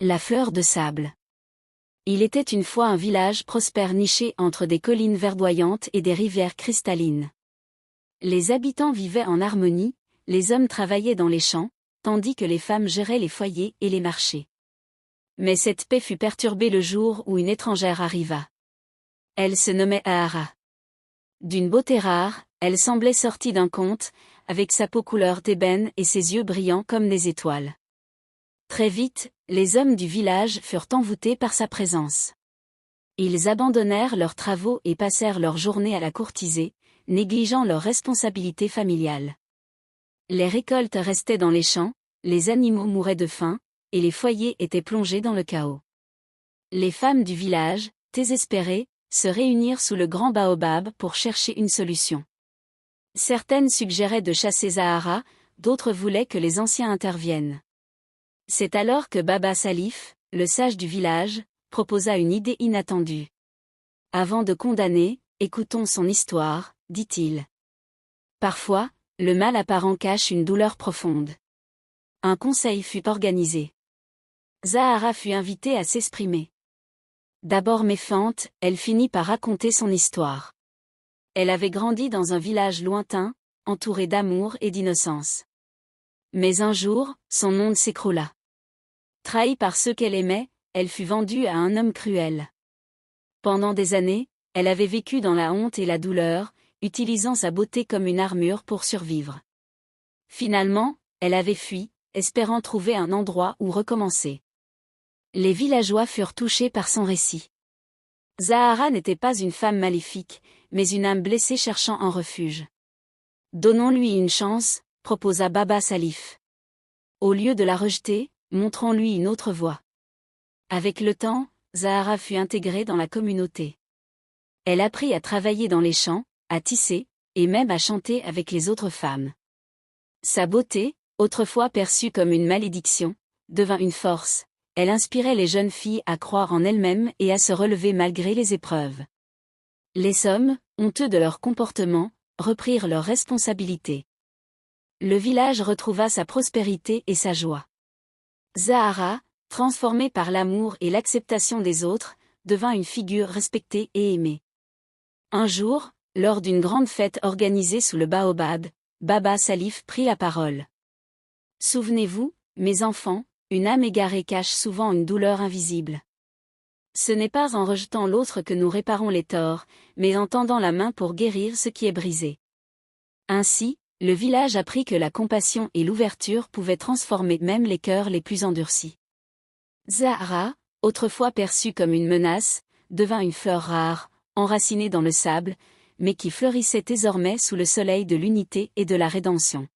La fleur de sable. Il était une fois un village prospère niché entre des collines verdoyantes et des rivières cristallines. Les habitants vivaient en harmonie, les hommes travaillaient dans les champs, tandis que les femmes géraient les foyers et les marchés. Mais cette paix fut perturbée le jour où une étrangère arriva. Elle se nommait Ahara. D'une beauté rare, elle semblait sortie d'un conte, avec sa peau couleur d'ébène et ses yeux brillants comme des étoiles. Très vite, les hommes du village furent envoûtés par sa présence. Ils abandonnèrent leurs travaux et passèrent leur journée à la courtiser, négligeant leurs responsabilités familiales. Les récoltes restaient dans les champs, les animaux mouraient de faim, et les foyers étaient plongés dans le chaos. Les femmes du village, désespérées, se réunirent sous le grand baobab pour chercher une solution. Certaines suggéraient de chasser Zahara, d'autres voulaient que les anciens interviennent. C'est alors que Baba Salif, le sage du village, proposa une idée inattendue. Avant de condamner, écoutons son histoire, dit-il. Parfois, le mal apparent cache une douleur profonde. Un conseil fut organisé. Zahara fut invitée à s'exprimer. D'abord méfiante, elle finit par raconter son histoire. Elle avait grandi dans un village lointain, entouré d'amour et d'innocence. Mais un jour, son monde s'écroula. Trahie par ceux qu'elle aimait, elle fut vendue à un homme cruel. Pendant des années, elle avait vécu dans la honte et la douleur, utilisant sa beauté comme une armure pour survivre. Finalement, elle avait fui, espérant trouver un endroit où recommencer. Les villageois furent touchés par son récit. Zahara n'était pas une femme maléfique, mais une âme blessée cherchant un refuge. Donnons-lui une chance, proposa Baba Salif. Au lieu de la rejeter, montrons-lui une autre voie. Avec le temps, Zahara fut intégrée dans la communauté. Elle apprit à travailler dans les champs, à tisser, et même à chanter avec les autres femmes. Sa beauté, autrefois perçue comme une malédiction, devint une force. Elle inspirait les jeunes filles à croire en elles-mêmes et à se relever malgré les épreuves. Les hommes, honteux de leur comportement, reprirent leurs responsabilités. Le village retrouva sa prospérité et sa joie. Zahara, transformée par l'amour et l'acceptation des autres, devint une figure respectée et aimée. Un jour, lors d'une grande fête organisée sous le baobab, Baba Salif prit la parole. Souvenez-vous, mes enfants, une âme égarée cache souvent une douleur invisible. Ce n'est pas en rejetant l'autre que nous réparons les torts, mais en tendant la main pour guérir ce qui est brisé. Ainsi, le village apprit que la compassion et l'ouverture pouvaient transformer même les cœurs les plus endurcis. Zahara, autrefois perçue comme une menace, devint une fleur rare, enracinée dans le sable, mais qui fleurissait désormais sous le soleil de l'unité et de la rédemption.